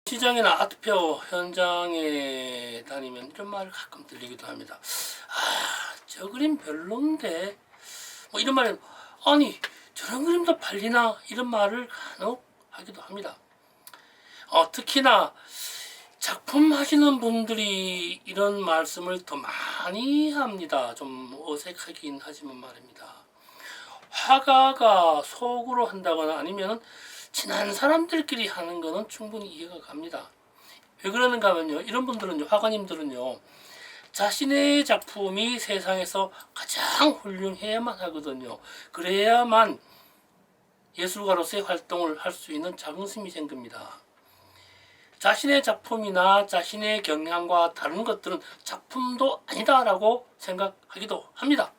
시장이나 아트페어 현장에 다니면 이런 말을 가끔 들리기도 합니다. 저 그림 별론데 뭐 이런 말은 아니 저런 그림도 팔리나 이런 말을 간혹 하기도 합니다. 특히나 작품 하시는 분들이 이런 말씀을 더 많이 합니다. 좀 어색하긴 하지만 말입니다. 화가가 속으로 한다거나 아니면 친한 사람들끼리 하는 거는 충분히 이해가 갑니다. 왜 그러는가 하면요, 이런 분들은요, 화가님들은요, 자신의 작품이 세상에서 가장 훌륭해야만 하거든요. 그래야만 예술가로서의 활동을 할 수 있는 자긍심이 생깁니다. 자신의 작품이나 자신의 경향과 다른 것들은 작품도 아니다라고 생각하기도 합니다.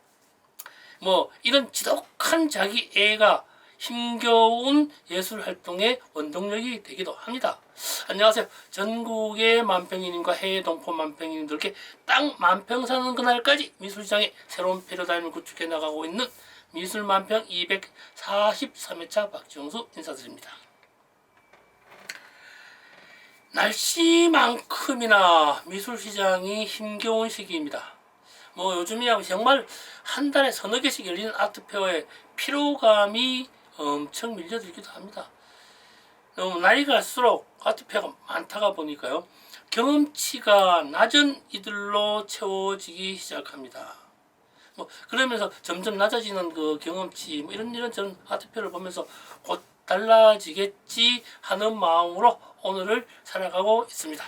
이런 지독한 자기애가 힘겨운 예술활동의 원동력이 되기도 합니다. 안녕하세요. 전국의 만평이님과 해외 동포 만평이님들께 땅 만평 사는 그날까지 미술시장의 새로운 패러다임을 구축해 나가고 있는 미술만평 243회차 박정수 인사드립니다. 날씨만큼이나 미술시장이 힘겨운 시기입니다. 요즘이야 정말 한 달에 서너 개씩 열리는 아트페어에 피로감이 엄청 밀려들기도 합니다. 너무 나이가 갈수록 아트페어가 많다가 보니까요, 경험치가 낮은 이들로 채워지기 시작합니다. 그러면서 점점 낮아지는 그 경험치, 이런 저런 아트페어를 보면서 곧 달라지겠지 하는 마음으로 오늘을 살아가고 있습니다.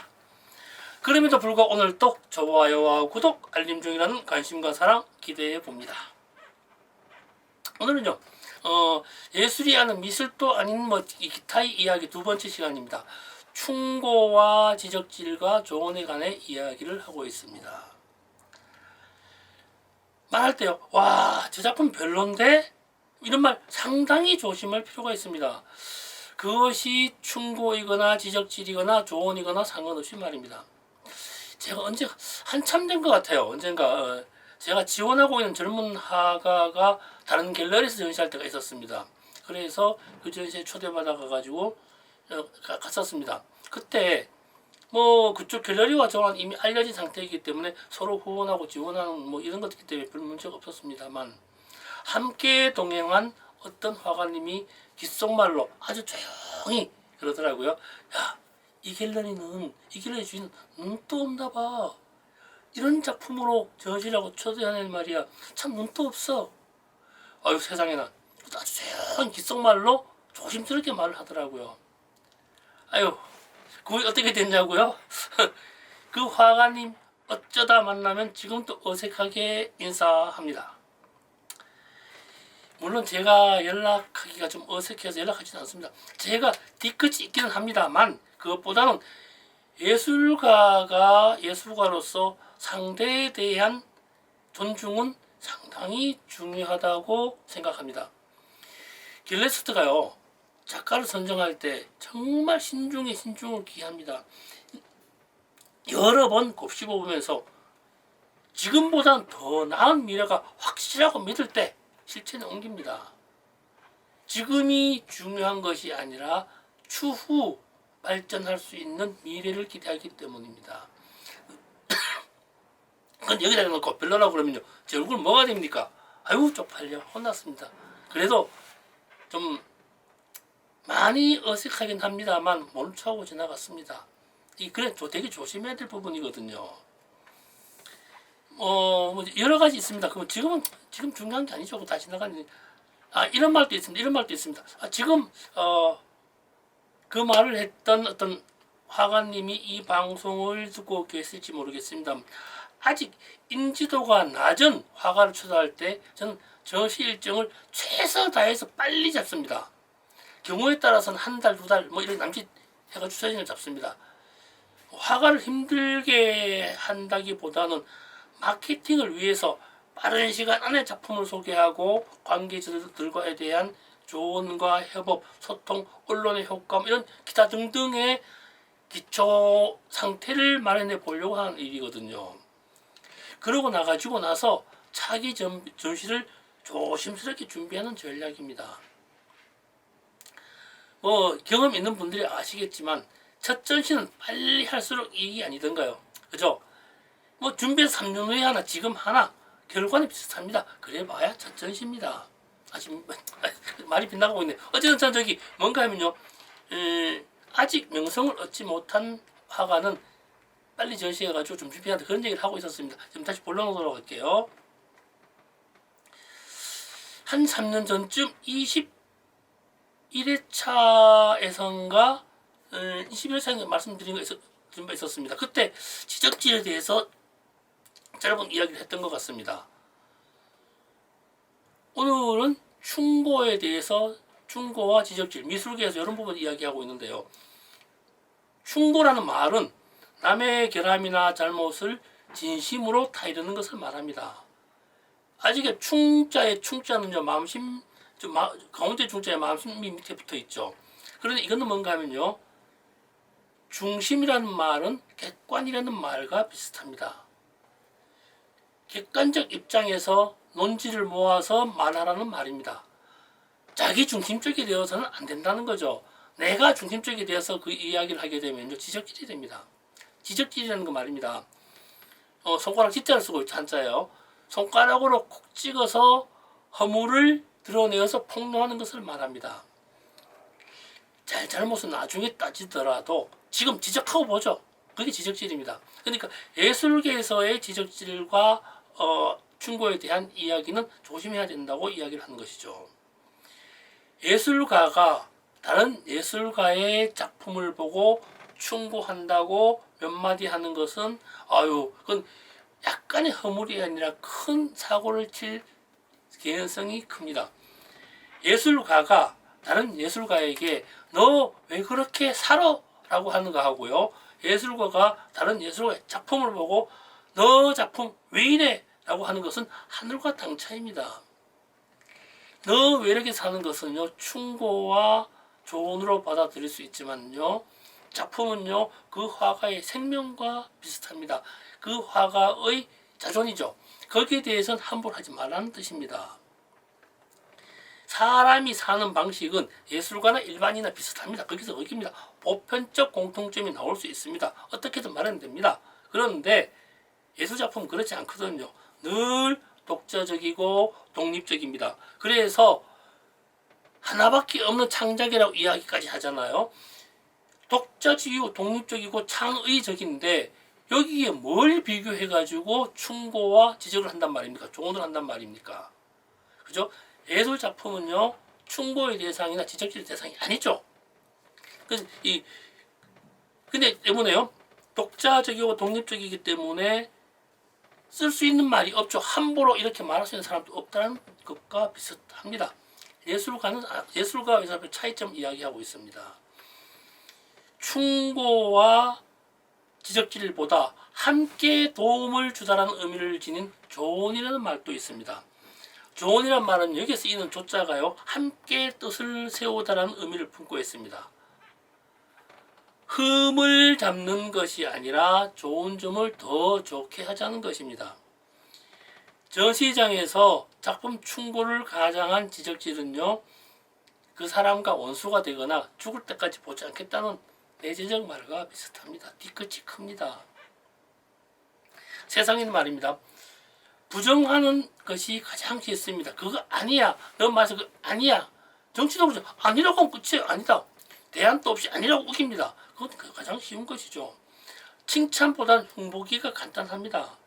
그럼에도 불구하고 오늘 또 좋아요와 구독, 알림 중이라는 관심과 사랑 기대해 봅니다. 오늘은요, 예술이 아닌 미술도 아닌 기타의 이야기 두 번째 시간입니다. 충고와 지적질과 조언에 관해 이야기를 하고 있습니다. 말할 때요, 저 작품 별론데? 이런 말 상당히 조심할 필요가 있습니다. 그것이 충고이거나 지적질이거나 조언이거나 상관없이 말입니다. 제가 한참 된 것 같아요. 언젠가 제가 지원하고 있는 젊은 화가가 다른 갤러리에서 전시할 때가 있었습니다. 그래서 그 전시에 초대받아 가지고 갔었습니다. 그때 그쪽 갤러리와 저는 이미 알려진 상태이기 때문에 서로 후원하고 지원하는 이런 것이기 때문에 별 문제가 없었습니다만, 함께 동행한 어떤 화가님이 귓속말로 아주 조용히 그러더라고요. 야, 이 갤러리 주인 눈도 없나 봐. 이런 작품으로 전시라고 초대하는 말이야. 참 눈도 없어. 아유 세상에나. 아주 조용히 귓속말로 조심스럽게 말을 하더라고요. 아유, 그게 어떻게 됐냐고요? 그 화가님 어쩌다 만나면 지금도 어색하게 인사합니다. 물론 제가 연락하기가 좀 어색해서 연락하지는 않습니다. 제가 뒤끝이 있기는 합니다만, 그것보다는 예술가로서 상대에 대한 존중은 상당히 중요하다고 생각합니다. 길레스트가요, 작가를 선정할 때 정말 신중을 기합니다. 여러 번 곱씹어보면서 지금보단 더 나은 미래가 확실하고 믿을 때 실천에 옮깁니다. 지금이 중요한 것이 아니라 추후 발전할 수 있는 미래를 기대하기 때문입니다. 그건 여기다 놓고 별로라고 그러면요, 제 얼굴 뭐가 됩니까? 아유 쪽팔려, 혼났습니다. 그래도 좀 많이 어색하긴 합니다만 모른 척하고 지나갔습니다. 그래 되게 조심해야 될 부분이거든요. 여러 가지 있습니다. 지금 중요한 게 아니죠. 다 지나가는. 이런 말도 있습니다. 지금 그 말을 했던 어떤 화가님이 이 방송을 듣고 계실지 모르겠습니다. 아직 인지도가 낮은 화가를 초대할 때 저는 전시 일정을 최선 다해서 빨리 잡습니다. 경우에 따라서는 한 달, 두 달 이런 남짓해가지고 사진을 잡습니다. 화가를 힘들게 한다기보다는 마케팅을 위해서 빠른 시간 안에 작품을 소개하고 관계자들과에 대한 조언과 협업, 소통, 언론의 효과음 이런 기타 등등의 기초 상태를 마련해 보려고 하는 일이거든요. 그러고 나가지고 나서 차기 전시를 조심스럽게 준비하는 전략입니다. 경험 있는 분들이 아시겠지만 첫 전시는 빨리 할수록 이익이 아니던가요? 그죠? 뭐 준비해서 3년 후에 하나, 지금 하나, 결과는 비슷합니다. 그래봐야 첫 전시입니다. 아직 말이 빗나가고 있네. 어쨌든 전 저기 뭔가 하면요, 아직 명성을 얻지 못한 화가는 빨리 전시해가지고 좀 준비한다, 그런 얘기를 하고 있었습니다. 지금 다시 본론으로 돌아갈게요. 한 3년 전쯤 21회차에선가 21회차에 말씀드린 거 있었습니다. 그때 지적질에 대해서 짧은 이야기를 했던 것 같습니다. 오늘은 충고에 대해서, 충고와 지적질, 미술계에서 이런 부분 이야기하고 있는데요. 충고라는 말은 남의 결함이나 잘못을 진심으로 타이르는 것을 말합니다. 아직의 충자의 충자는요, 마음심, 가운데 충자의 마음심 밑에 붙어 있죠. 그런데 이거는 뭔가 하면요, 중심이라는 말은 객관이라는 말과 비슷합니다. 객관적 입장에서 논지를 모아서 말하라는 말입니다. 자기 중심적이 되어서는 안 된다는 거죠. 내가 중심적이 되어서 그 이야기를 하게 되면 지적질이 됩니다. 지적질이라는 거 말입니다. 손가락 G자를 쓰고 있죠, 한자예요. 손가락으로 콕 찍어서 허물을 드러내어서 폭로하는 것을 말합니다. 잘못은 나중에 따지더라도 지금 지적하고 보죠. 그게 지적질입니다. 그러니까 예술계에서의 지적질과 충고에 대한 이야기는 조심해야 된다고 이야기를 하는 것이죠. 예술가가 다른 예술가의 작품을 보고 충고한다고 몇 마디 하는 것은 그건 약간의 허물이 아니라 큰 사고를 칠 개연성이 큽니다. 예술가가 다른 예술가에게 너 왜 그렇게 살아? 라고 하는가 하고요, 예술가가 다른 예술가의 작품을 보고 너 작품 왜 이래? 라고 하는 것은 하늘과 땅 차이입니다. 너 왜 이렇게 사는 것은요, 충고와 조언으로 받아들일 수 있지만요, 작품은요, 그 화가의 생명과 비슷합니다. 그 화가의 자존이죠. 거기에 대해서는 함부로 하지 말라는 뜻입니다. 사람이 사는 방식은 예술가나 일반이나 비슷합니다. 거기서 거기입니다. 보편적 공통점이 나올 수 있습니다. 어떻게든 말하면 됩니다. 그런데 예술작품은 그렇지 않거든요. 늘 독자적이고 독립적입니다. 그래서 하나밖에 없는 창작이라고 이야기까지 하잖아요. 독자적이고 독립적이고 창의적인데 여기에 뭘 비교해가지고 충고와 지적을 한단 말입니까? 조언을 한단 말입니까? 그죠? 예술 작품은요, 충고의 대상이나 지적질 대상이 아니죠. 근데 때문에요, 독자적이고 독립적이기 때문에 쓸 수 있는 말이 없죠. 함부로 이렇게 말할 수 있는 사람도 없다는 것과 비슷합니다. 예술가와 예술가의 차이점 이야기하고 있습니다. 충고와 지적질보다 함께 도움을 주다라는 의미를 지닌 조언이라는 말도 있습니다. 조언이란 말은 여기에 쓰이는 조자가요, 함께 뜻을 세우다라는 의미를 품고 있습니다. 흠을 잡는 것이 아니라 좋은 점을 더 좋게 하자는 것입니다. 전시장에서 작품 충고를 가장한 지적질은요, 그 사람과 원수가 되거나 죽을 때까지 보지 않겠다는 내재적 말과 비슷합니다. 뒤끝이 큽니다. 세상에는 말입니다, 부정하는 것이 가장 쉽습니다. 그거 아니야. 너 말해서 그거 아니야. 정치도 그렇죠. 아니라고 하면 끝이에요. 아니다. 대안도 없이 아니라고 우깁니다. 그건 가장 쉬운 것이죠. 칭찬보다는 흉보기가 간단합니다.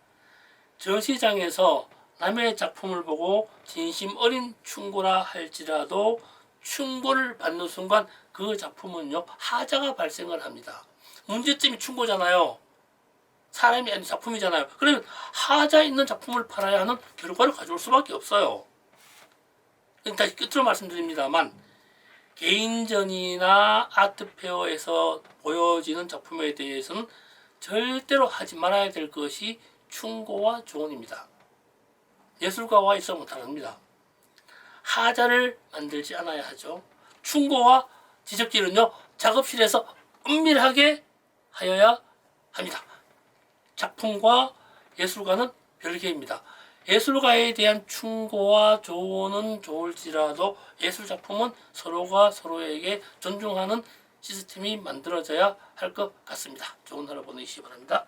전시장에서 남의 작품을 보고 진심 어린 충고라 할지라도 충고를 받는 순간 그 작품은요, 하자가 발생을 합니다. 문제점이 충고잖아요. 사람이 아닌 작품이잖아요. 그러면 하자 있는 작품을 팔아야 하는 결과를 가져올 수밖에 없어요. 다시 끝으로 말씀드립니다만, 개인전이나 아트페어에서 보여지는 작품에 대해서는 절대로 하지 말아야 될 것이 충고와 조언입니다. 예술가와 있어는 다릅니다. 하자를 만들지 않아야 하죠. 충고와 지적질은요, 작업실에서 은밀하게 하여야 합니다. 작품과 예술가는 별개입니다. 예술가에 대한 충고와 조언은 좋을지라도 예술작품은 서로가 서로에게 존중하는 시스템이 만들어져야 할 것 같습니다. 좋은 하루 보내시기 바랍니다.